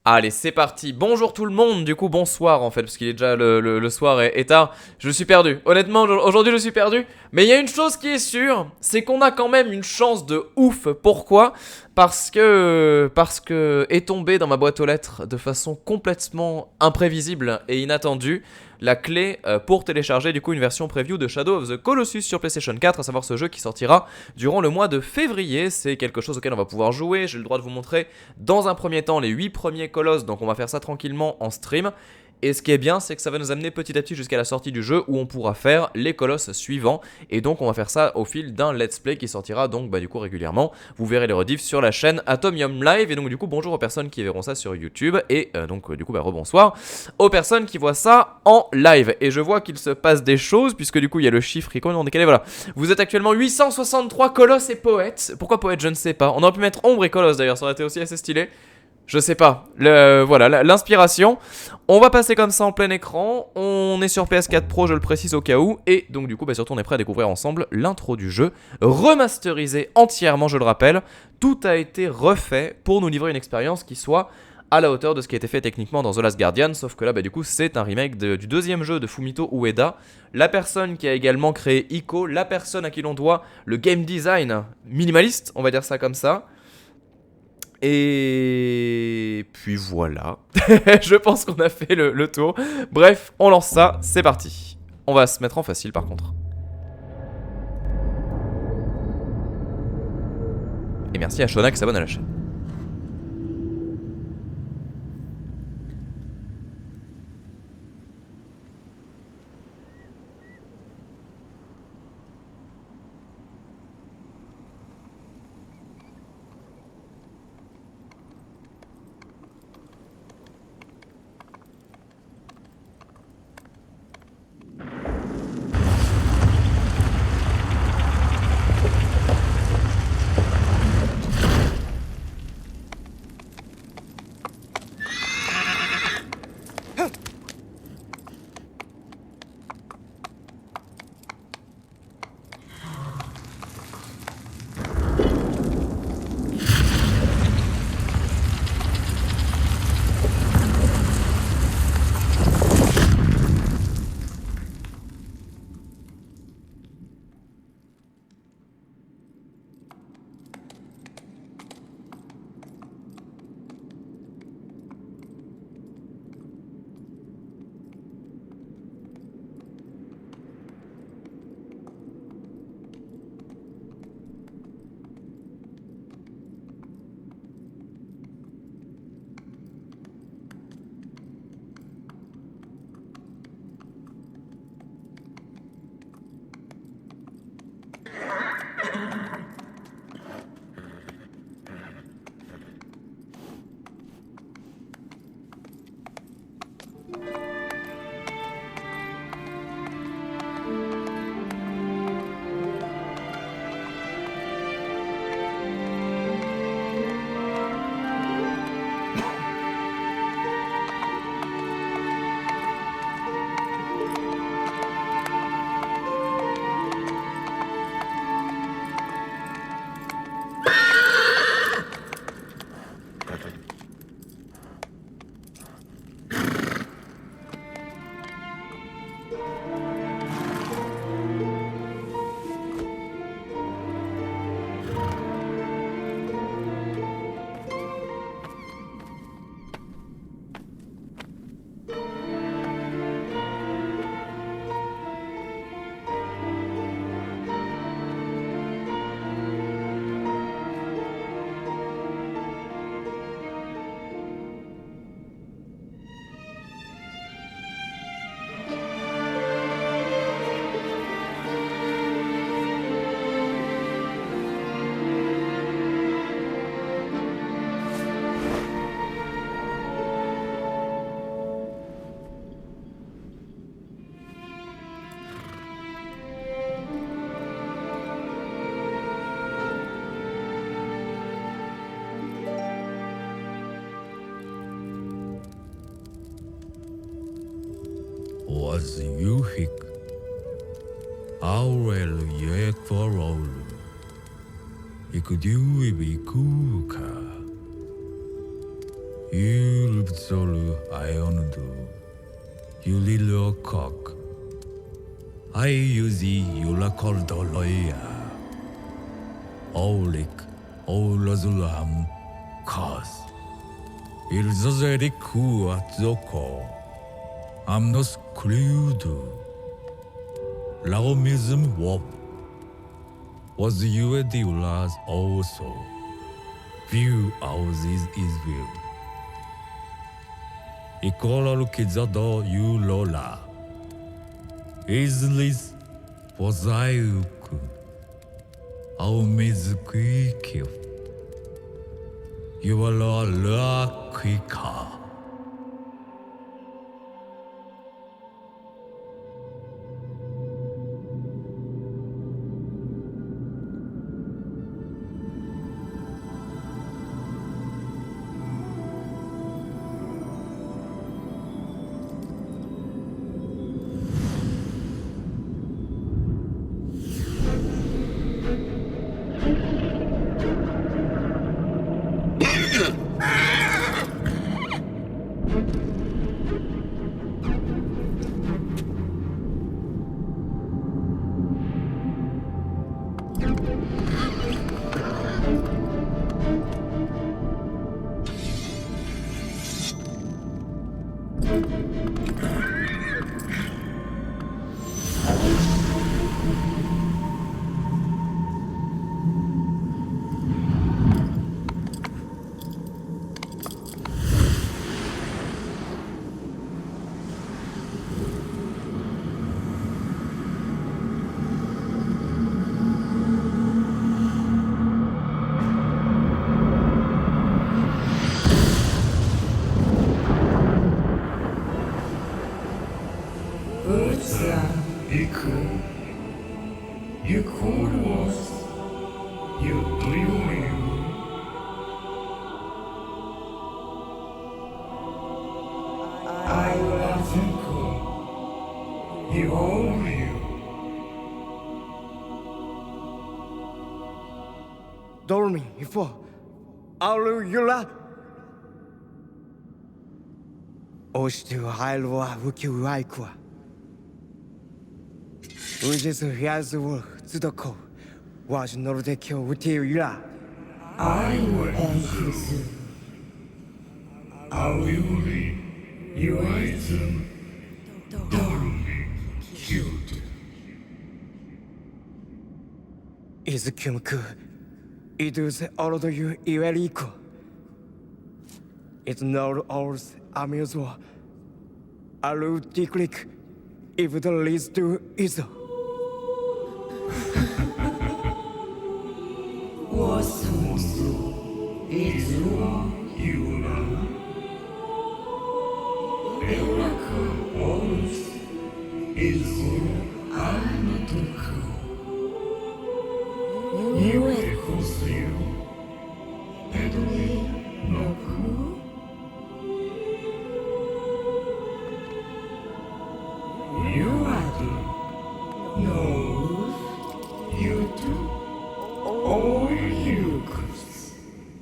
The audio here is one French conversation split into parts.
Allez, c'est parti. Bonjour tout le monde. Du coup, bonsoir en fait, parce qu'il est déjà le soir est tard. Je suis perdu. Honnêtement, aujourd'hui, je suis perdu. Mais il y a une chose qui est sûre, c'est qu'on a quand même une chance de ouf. Pourquoi ? Parce que est tombé dans ma boîte aux lettres de façon complètement imprévisible et inattendue la clé pour télécharger du coup une version preview de Shadow of the Colossus sur PlayStation 4, à savoir ce jeu qui sortira durant le mois de février. C'est quelque chose auquel on va pouvoir jouer. J'ai le droit de vous montrer dans un premier temps les 8 premiers colosses, donc on va faire ça tranquillement en stream. Et ce qui est bien, c'est que ça va nous amener petit à petit jusqu'à la sortie du jeu où on pourra faire les colosses suivants. Et donc on va faire ça au fil d'un let's play qui sortira donc du coup régulièrement. Vous verrez les rediffs sur la chaîne Atomium Live. Et donc du coup bonjour aux personnes qui verront ça sur YouTube. Et du coup rebonsoir aux personnes qui voient ça en live. Et je vois qu'il se passe des choses puisque du coup il y a le chiffre qui est complètement décalé. Voilà. Vous êtes actuellement 863 colosses et poètes. Pourquoi poète, je ne sais pas. On aurait pu mettre ombre et colosse d'ailleurs, ça aurait été aussi assez stylé. Je sais pas, voilà, l'inspiration. On va passer comme ça en plein écran. On est sur PS4 Pro, je le précise au cas où. Et donc du coup, surtout on est prêt à découvrir ensemble l'intro du jeu. Remasterisé entièrement, je le rappelle. Tout a été refait pour nous livrer une expérience qui soit à la hauteur de ce qui a été fait techniquement dans The Last Guardian. Sauf que là, du coup, c'est un remake du deuxième jeu de Fumito Ueda. La personne qui a également créé Ico. La personne à qui l'on doit le game design minimaliste, on va dire ça comme ça. Et puis voilà, je pense qu'on a fait le tour. Bref, on lance ça, c'est parti. On va se mettre en facile par contre. Et merci à Shona qui s'abonne à la chaîne. Was Yuhik Aurel Yekforol Ikudu Ibikuka Yul Yulbzolu Iondu. You little cock. I use Yula Cordoloya. Olik, Olazulam, Cos. Ilzozeriku Atzoko. Amnos Crudu. Laomism Wop. Was you at the Ulas also? View houses is view. Ikola Kizado you Lola. Islis Pozaiuku. Aumizukikyo. You are la Kika. You cold was, you dreaming. I wasn't cool. You own you. Dormi, ifo. Alu yula. Oshtu hailwa wuki waikwa. Ujisu hiazu tsudoko. Waj nordekyo wuti yula. I will anxious. I will be you item. Dormi, cute. Izukyumku. Iduse orodo yu iweriko. It's not ours amusement. Alu diklik. If the leads to Izo.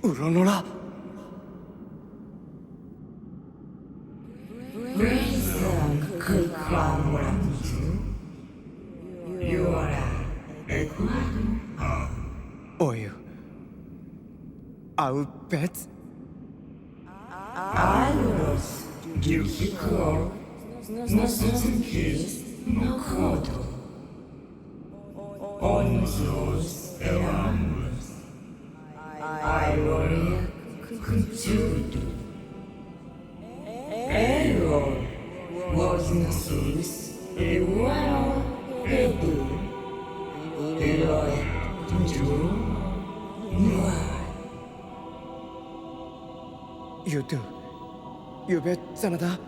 Uronora. Oyu. I'll bet. Yukiko, no certain case, no kodo. On those around us, I will continue. Ero was no sus, a well, a do. Ero, You do. You bet, Sanada.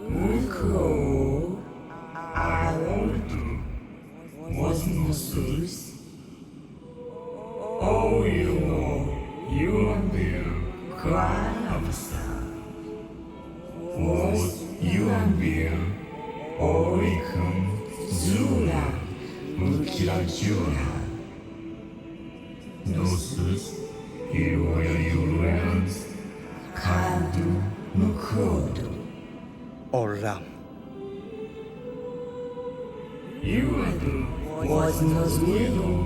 Muko, I was no sus. Oh, you and Bill, cry of sun. Was you and Bill, Oricum, Zula, Mukila Jura. No sus, you were your lands, kind Olam. Was nos yellow,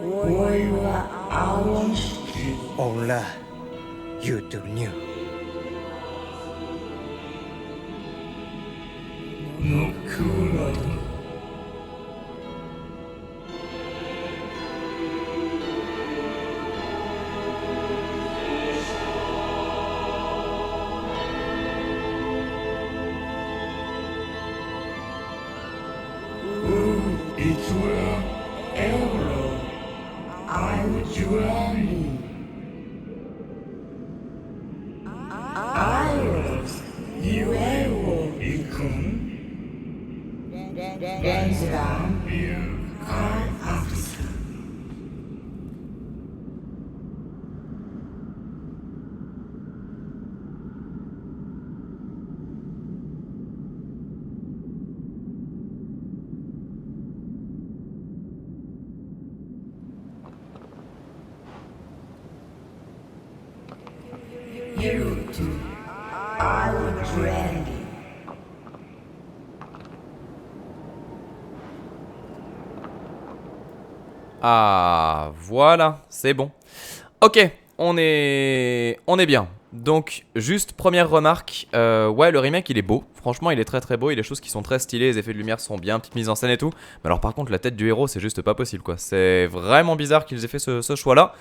Woiwa orange, Ola. You do new. you two, I would brandy. Ah, voilà, c'est bon. Ok, on est bien. Donc, juste première remarque, ouais, le remake il est beau. Franchement, il est très très beau. Il y a des choses qui sont très stylées, les effets de lumière sont bien, petite mise en scène et tout. Mais alors, par contre, la tête du héros, c'est juste pas possible quoi. C'est vraiment bizarre qu'ils aient fait ce choix-là.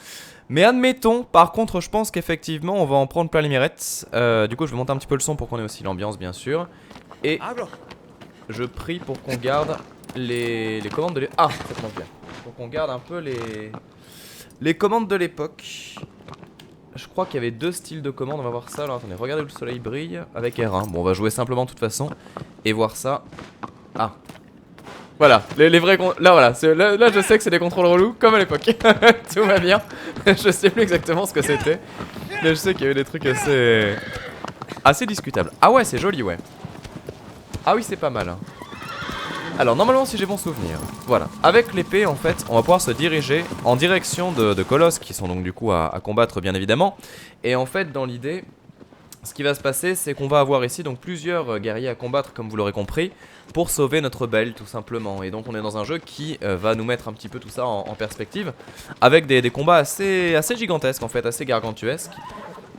Mais admettons, par contre, je pense qu'effectivement, on va en prendre plein les mirettes. Du coup, je vais monter un petit peu le son pour qu'on ait aussi l'ambiance, bien sûr. Et je prie pour qu'on garde les commandes de l'époque. Ah, ça commence bien. Pour qu'on garde un peu les commandes de l'époque. Je crois qu'il y avait deux styles de commandes, on va voir ça. Alors attendez, regardez où le soleil brille avec R1. Bon, on va jouer simplement de toute façon et voir ça. Ah. Voilà, les vrais là voilà, là je sais que c'est des contrôles relous comme à l'époque. Tout va bien. Je sais plus exactement ce que c'était. Mais je sais qu'il y avait des trucs assez discutables. Ah ouais, c'est joli, ouais. Ah oui, c'est pas mal. Alors normalement, si j'ai bon souvenir, voilà, avec l'épée en fait on va pouvoir se diriger en direction de colosses qui sont donc du coup à combattre bien évidemment. Et en fait dans l'idée, ce qui va se passer c'est qu'on va avoir ici donc plusieurs guerriers à combattre comme vous l'aurez compris, pour sauver notre belle tout simplement. Et donc on est dans un jeu qui va nous mettre un petit peu tout ça en perspective, avec des combats assez gigantesques en fait, assez gargantuesques.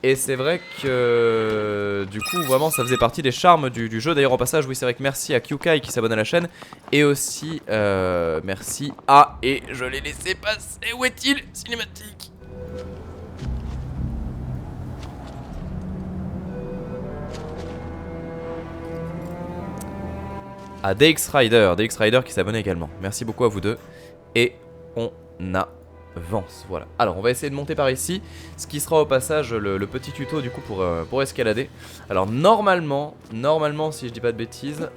Et c'est vrai que du coup vraiment ça faisait partie des charmes du jeu. D'ailleurs au passage oui c'est vrai que merci à Kyukai qui s'abonne à la chaîne. Et aussi merci à... Et je l'ai laissé passer, où est-il? Cinématique. À DX Rider qui s'abonne également. Merci beaucoup à vous deux. Et on avance, voilà. Alors on va essayer de monter par ici, ce qui sera au passage le petit tuto du coup pour escalader. Alors normalement si je dis pas de bêtises,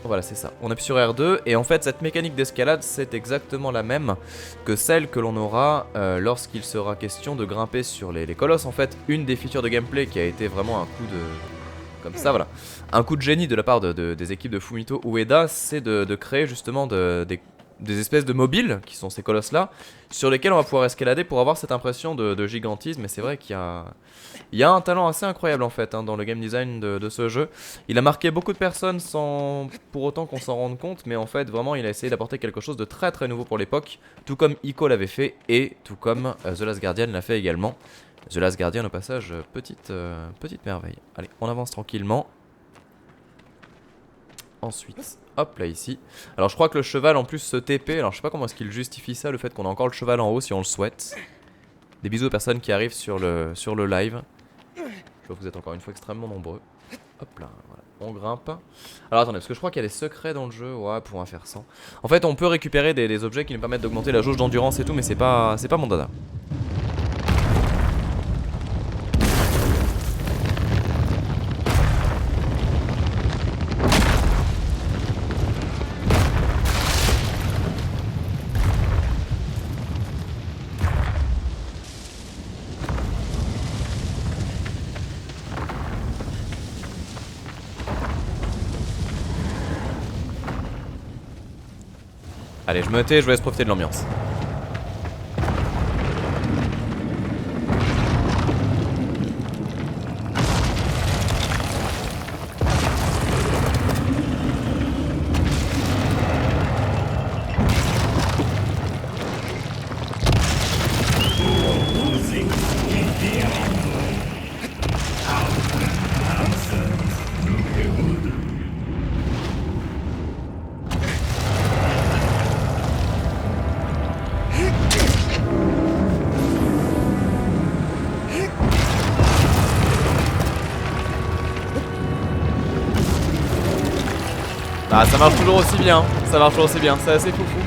voilà c'est ça, on appuie sur R2 et en fait cette mécanique d'escalade c'est exactement la même que celle que l'on aura lorsqu'il sera question de grimper sur les colosses. En fait une des features de gameplay qui a été vraiment un coup de... comme ça voilà, un coup de génie de la part des équipes de Fumito Ueda, c'est de créer justement des espèces de mobiles, qui sont ces colosses là, sur lesquels on va pouvoir escalader pour avoir cette impression de gigantisme. Et c'est vrai qu'il y a un talent assez incroyable en fait dans le game design de ce jeu. Il a marqué beaucoup de personnes sans pour autant qu'on s'en rende compte, mais en fait vraiment il a essayé d'apporter quelque chose de très très nouveau pour l'époque, tout comme Ico l'avait fait et tout comme The Last Guardian l'a fait également. The Last Guardian au passage, petite merveille. Allez, on avance tranquillement. Ensuite, hop là ici. Alors je crois que le cheval en plus se TP. Alors je sais pas comment est-ce qu'il justifie ça, le fait qu'on a encore le cheval en haut si on le souhaite. Des bisous aux personnes qui arrivent sur le live. Je vois que vous êtes encore une fois extrêmement nombreux. Hop là, voilà. On grimpe. Alors attendez, parce que je crois qu'il y a des secrets dans le jeu. Ouais, pour en faire 100. En fait on peut récupérer des objets qui nous permettent d'augmenter la jauge d'endurance et tout, mais c'est pas mon dada. Allez, je me tais, je vous laisse profiter de l'ambiance. Bah ça marche toujours aussi bien, ça marche toujours aussi bien, c'est assez foufou.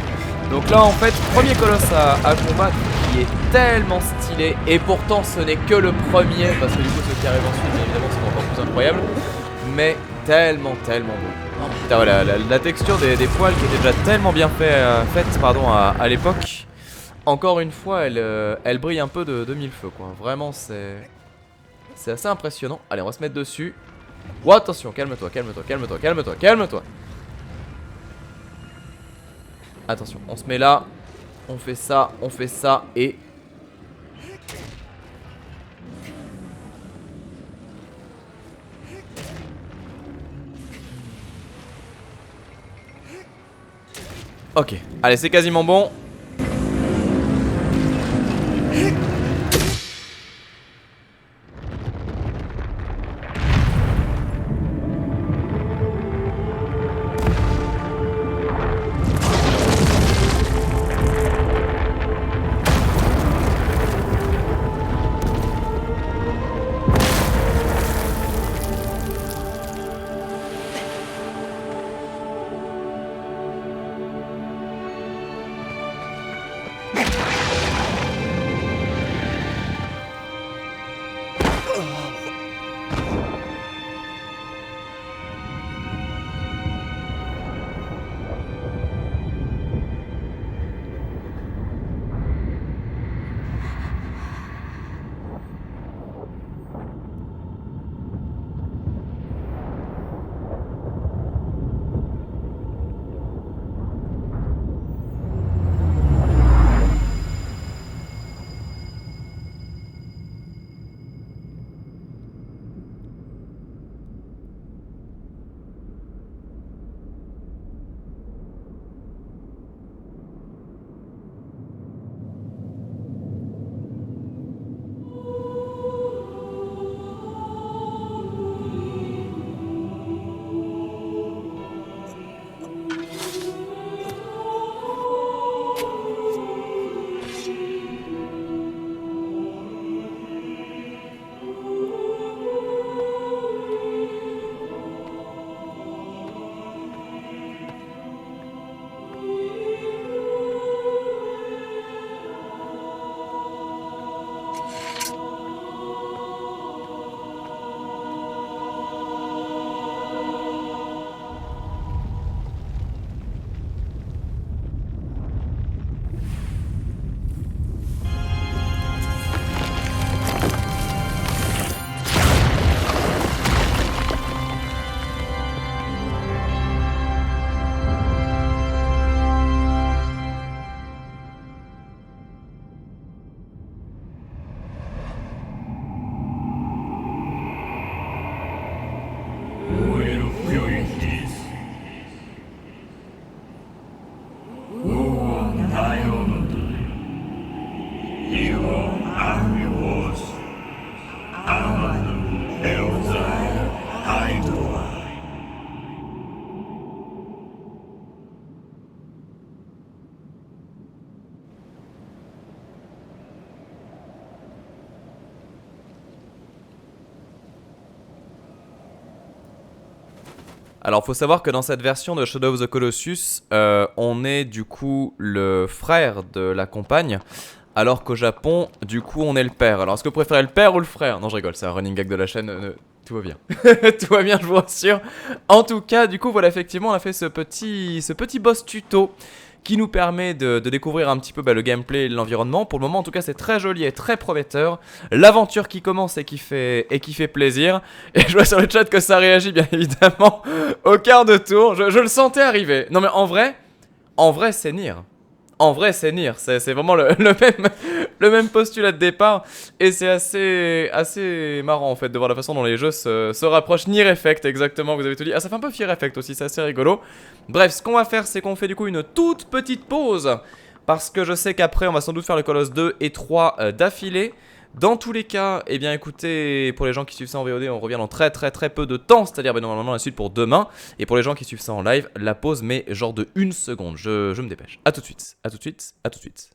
Donc là en fait, premier colosse à combattre qui est tellement stylé. Et pourtant ce n'est que le premier, parce que du coup ceux qui arrivent ensuite bien évidemment sont encore plus incroyables. Mais tellement beau. Oh, putain voilà, la texture des poils qui était déjà tellement bien faite à l'époque. Encore une fois elle brille un peu de mille feux quoi. Vraiment c'est assez impressionnant. Allez on va se mettre dessus. Oh attention, calme-toi. Attention, on se met là. On fait ça et... Ok, allez c'est quasiment bon. Alors faut savoir que dans cette version de Shadow of the Colossus, on est du coup le frère de la compagne, alors qu'au Japon, du coup on est le père. Alors est-ce que vous préférez le père ou le frère? Non je rigole, c'est un running gag de la chaîne, tout va bien. Tout va bien je vous rassure. En tout cas, du coup voilà, effectivement on a fait ce petit boss tuto qui nous permet de découvrir un petit peu le gameplay et l'environnement. Pour le moment en tout cas c'est très joli et très prometteur. L'aventure qui commence et qui fait plaisir. Et je vois sur le chat que ça réagit bien évidemment au quart de tour. Je le sentais arriver. Non mais en vrai c'est Nier. En vrai c'est Nier, c'est vraiment le même postulat de départ. Et c'est assez marrant en fait de voir la façon dont les jeux se rapprochent. Nier Effect exactement, vous avez tout dit. Ah ça fait un peu Fear Effect aussi, c'est assez rigolo. Bref, ce qu'on va faire c'est qu'on fait du coup une toute petite pause. Parce que je sais qu'après on va sans doute faire le Colosse 2 et 3 d'affilée. Dans tous les cas, eh bien écoutez, pour les gens qui suivent ça en VOD, on revient dans très peu de temps, c'est-à-dire normalement la suite pour demain. Et pour les gens qui suivent ça en live, la pause met genre de 1 seconde, je me dépêche. A tout de suite, à tout de suite, à tout de suite.